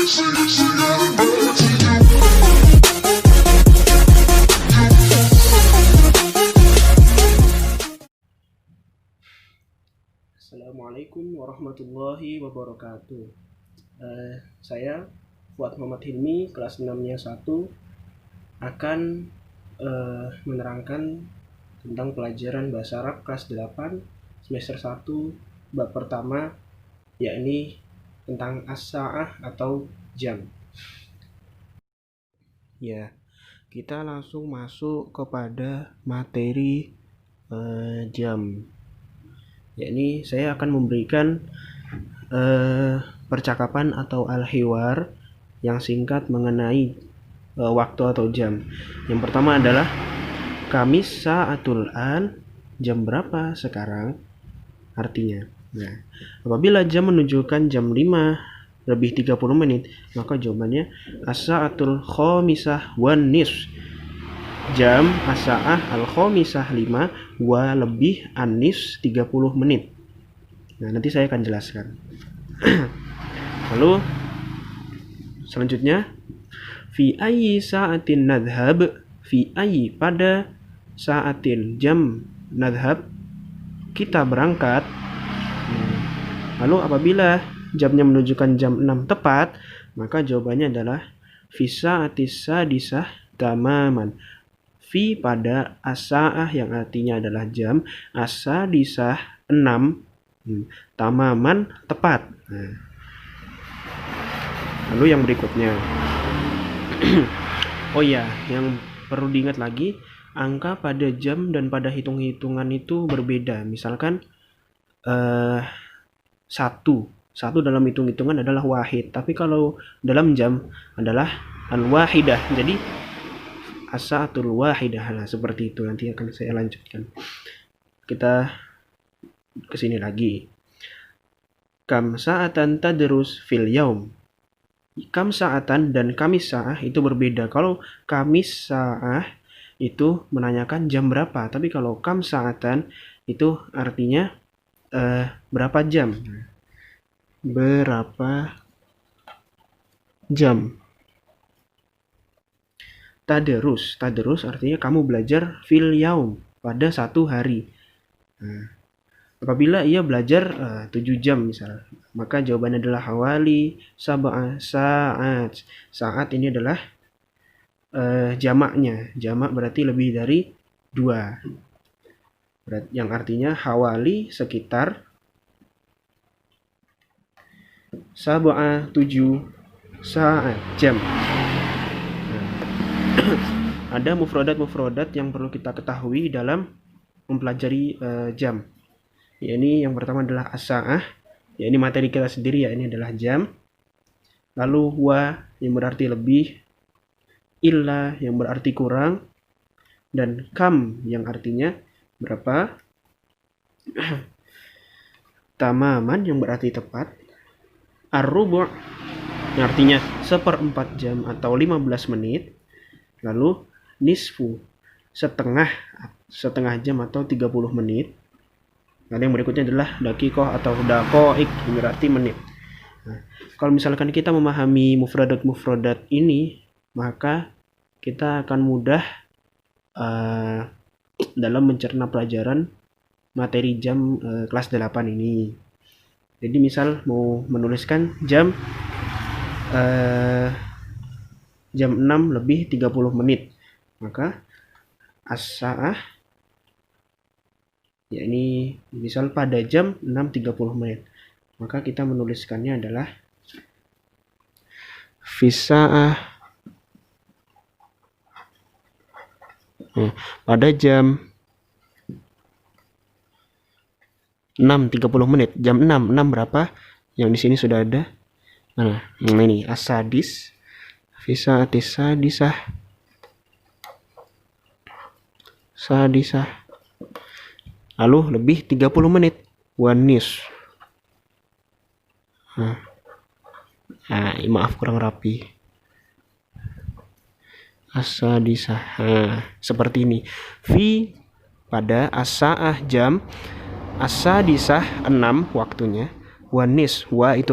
Assalamualaikum warahmatullahi wabarakatuh. Saya Fuad Muhammad Hilmi, kelas 6-nya 1, akan menerangkan tentang pelajaran Bahasa Arab kelas 8 semester 1 bab pertama, yakni tentang as-sa'ah atau jam. Ya, kita langsung masuk kepada materi jam. Yakni saya akan memberikan percakapan atau al-hiwar yang singkat mengenai waktu atau jam. Yang pertama adalah Kamis sa'atul an, jam berapa sekarang? Artinya, nah, apabila jam menunjukkan jam 5 lebih 30 menit, maka jawabannya as-sa'atul khamisah wan nisf. Jam as-sa'ah al-khamisah 5 wa lebih an-nisf 30 menit. Nah, nanti saya akan jelaskan. Lalu selanjutnya, fi ayyi sa'atin nadhhab, fi ayyi pada sa'atin jam nadhhab kita berangkat. Lalu apabila jamnya menunjukkan jam 6 tepat, maka jawabannya adalah fi sa'atis sadisah tamaman. Fi pada as-sa'ah yang artinya adalah jam, as-sadisah 6, tamaman tepat. Nah. Lalu yang berikutnya. Oh ya, yang perlu diingat lagi, angka pada jam dan pada hitung-hitungan itu berbeda. Misalkan 1 dalam hitung-hitungan adalah wahid, tapi kalau dalam jam adalah al-wahidah. Jadi as-sa'atul wahidah. Nah, seperti itu. Nanti akan saya lanjutkan. Kita ke sini lagi. Kam sa'atan tadrus fil yaum. Kam sa'atan dan kamis sa'ah itu berbeda. Kalau kamis sa'ah itu menanyakan jam berapa, tapi kalau kam sa'atan itu artinya berapa jam. Berapa jam. Taderus artinya kamu belajar fil yaum, pada satu hari. Nah, apabila ia belajar 7 jam misal, maka jawabannya adalah hawali sab'a sa'at. Saat ini adalah jamaknya. Jamak berarti lebih dari 2. Yang artinya hawali sekitar sab'a 7 saat jam. Ada mufrodat yang perlu kita ketahui dalam mempelajari jam. Ini yang pertama adalah as-sa'ah, ya ini materi kita sendiri, ya ini adalah jam. Lalu wa yang berarti lebih, illa yang berarti kurang, dan kam yang artinya berapa, tamaman yang berarti tepat, ar-rubu' yang artinya 1/4 jam atau 15 menit. Lalu nisfu setengah jam atau 30 menit. Lalu yang berikutnya adalah dakikoh atau dakoik yang berarti menit. Nah, kalau misalkan kita memahami mufrodat ini, maka kita akan mudah dalam mencerna pelajaran materi jam kelas 8 ini. Jadi misal mau menuliskan jam 6 lebih 30 menit, maka as-sa'ah, ya ini misal pada jam 6.30 menit, maka kita menuliskannya adalah fi-sa'ah pada jam 6.30 menit. Jam 6 berapa? Yang di sini sudah ada. Nah, ini as-sadis fi-sa'atis sadisah. Lalu lebih 30 menit. Wanis. Maaf kurang rapi. As-sadisah. Seperti ini. Fi pada as-sa'ah jam, as-sadisah 6 waktunya. Wanis, wa itu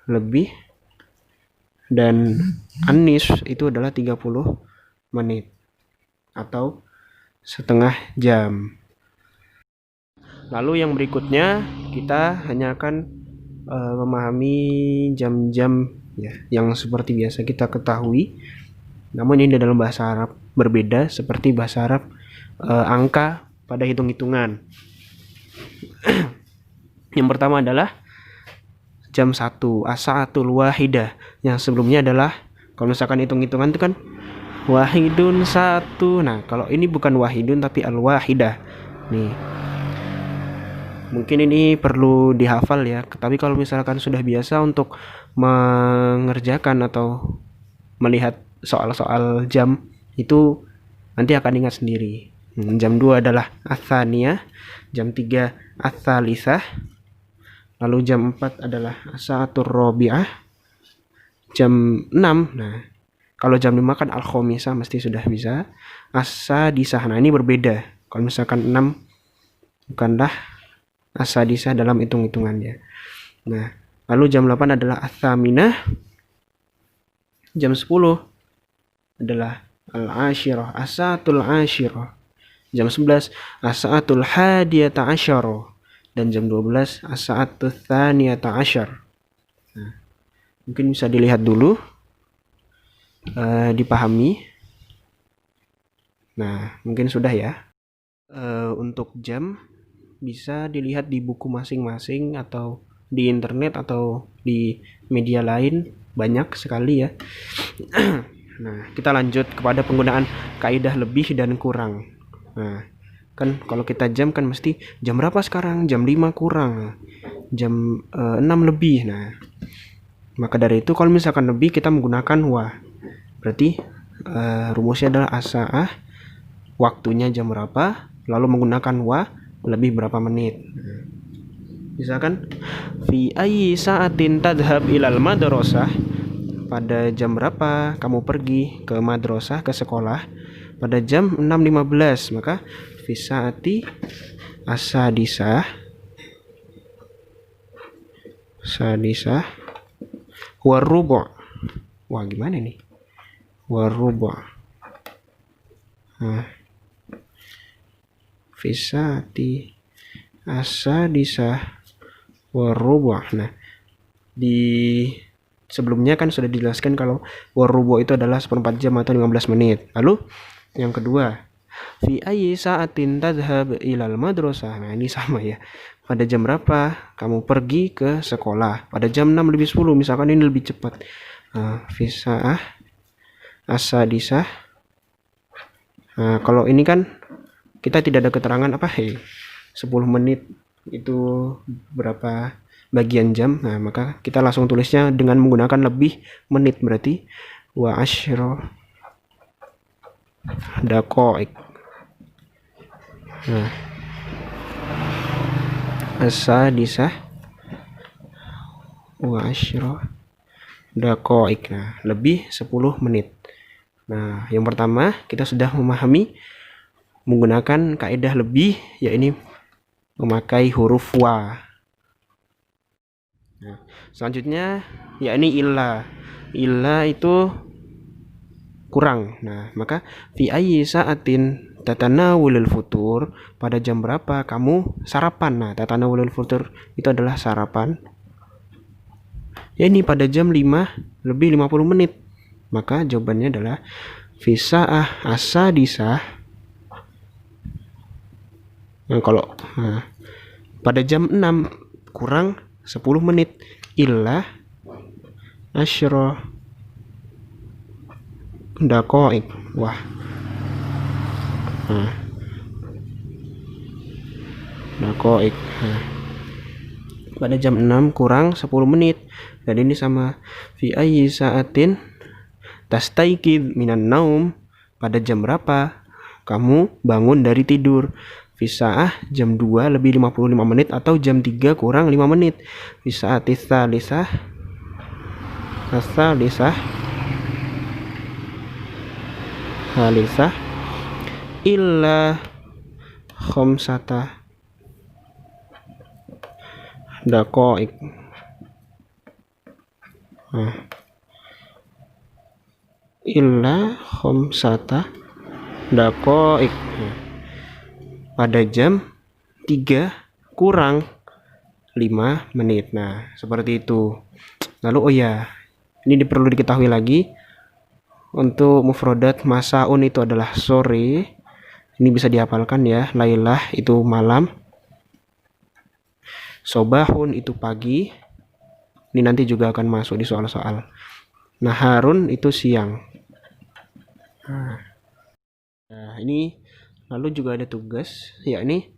lebih dan anis itu adalah 30 menit atau setengah jam. Lalu yang berikutnya kita hanya akan memahami jam-jam ya yang seperti biasa kita ketahui, namun ini dalam bahasa Arab berbeda seperti bahasa Arab angka pada hitung-hitungan. Yang pertama adalah jam 1, as-sa'atul wahidah. Yang sebelumnya adalah kalau misalkan hitung-hitungan itu kan wahidun 1. Nah, kalau ini bukan wahidun tapi al-wahidah. Nih. Mungkin ini perlu dihafal ya. Tapi kalau misalkan sudah biasa untuk mengerjakan atau melihat soal-soal jam itu nanti akan ingat sendiri. Jam 2 adalah ats-tsaniyah, jam 3 ats-tsalisah, lalu jam 4 adalah as-sa'atur rabi'ah, jam 6. Nah, kalau jam 5 kan al-khamisah mesti sudah bisa. As-sadisah. Nah, ini berbeda. Kalau misalkan 6 bukanlah as-sadisah dalam hitung-hitungannya. Nah, lalu jam 8 adalah ats-tsaminah. Jam 10 adalah al-ashirah, as-sa'atul ashirah. Jam 11 as-sa'atul hadiyata asyara, dan jam 12 as-sa'atul tsaniyata asyar. Nah, mungkin bisa dilihat dulu, dipahami. Nah, mungkin sudah ya. Untuk jam bisa dilihat di buku masing-masing atau di internet atau di media lain, banyak sekali ya. Nah, kita lanjut kepada penggunaan kaidah lebih dan kurang. Nah, kan kalau kita jam kan mesti jam berapa sekarang? Jam 5 kurang. Jam 6 lebih. Nah, maka dari itu kalau misalkan lebih kita menggunakan wa. Berarti rumusnya adalah as-sa'ah, waktunya jam berapa, lalu menggunakan wa, lebih berapa menit. Misalkan fi ayyi sa'atin tadhhab ilal madrasah, pada jam berapa kamu pergi ke madrasah, ke sekolah? Pada jam 6.15. Maka fi sa'ati as-sadisah warubu'. Wah, gimana nih? Warubu'. Fi sa'ati as-sadisah warubu'. Nah, di sebelumnya kan sudah dijelaskan kalau warubu' itu adalah 1/4 jam atau 15 menit. Lalu yang kedua, fi ayyi sa'atin tadhhab ilal madrasah. Nah, ini sama ya. Pada jam berapa kamu pergi ke sekolah? Pada jam 6:10, misalkan ini lebih cepat. Fi sa'ah as-sadisah. Nah, kalau ini kan kita tidak ada keterangan apa 10 menit itu berapa bagian jam. Nah, maka kita langsung tulisnya dengan menggunakan lebih menit, berarti wa asyra daqa'iq. Nah, as-sadisah wa asyra daqa'iq. Nah, lebih 10 menit. Nah, yang pertama kita sudah memahami menggunakan kaidah lebih, yaitu memakai huruf wa. Nah, selanjutnya yakni illa. Illa itu kurang. Nah, maka fi ayyi sa'atin tatanawulul futur, pada jam berapa kamu sarapan? Nah, tatanawulul futur itu adalah sarapan. Ya, ini pada jam 5 lebih 50 menit. Maka jawabannya adalah fi sa'ah as-sadisah. Nah, pada jam 6 kurang 10 menit illa asyra daqa'iq. Wah. Daqa'iq. Pada jam 6 kurang 10 menit. Dan ini sama fi ayyi sa'atin tastaiqid minan naum, pada jam berapa kamu bangun dari tidur? Fi sa'ah jam 2 lebih 55 menit atau jam 3 kurang 5 menit. Fi sa'atis tsalisah illa khamsata daqa'iq. illa khamsata daqa'iq. Pada jam 3 kurang 5 menit. Nah, seperti itu. Lalu oh ya, ini perlu diketahui lagi, untuk mufradat masaun itu adalah sore. Ini bisa dihafalkan ya. Lailah itu malam. Sobahun itu pagi. Ini nanti juga akan masuk di soal-soal. Naharun itu siang. Nah, ini lalu juga ada tugas, yakni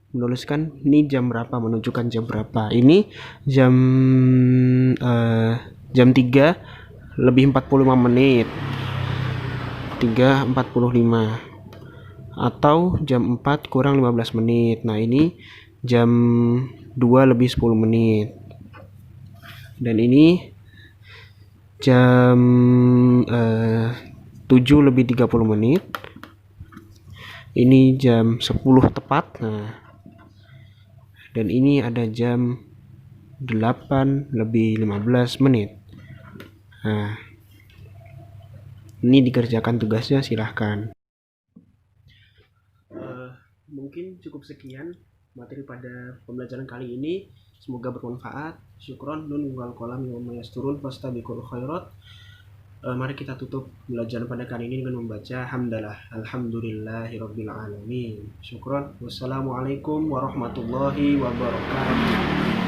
menuliskan ini jam berapa, menunjukkan jam berapa. Ini jam jam 3 lebih 45 menit. 3.45 atau jam 4 kurang 15 menit. Nah, ini jam 2 lebih 10 menit. Dan ini jam 7 lebih 30 menit. Ini jam 10 tepat. Nah, dan ini ada jam 8 lebih 15 menit. Nah, ini dikerjakan tugasnya, silahkan. Mungkin cukup sekian materi pada pembelajaran kali ini. Semoga bermanfaat. Syukron. Nun wal qalam wa yasturun fastabiqul khairat. Mari kita tutup pembelajaran pada kali ini dengan membaca hamdalah. Alhamdulillahirabbil alamin. Syukron. Wassalamualaikum warahmatullahi wabarakatuh.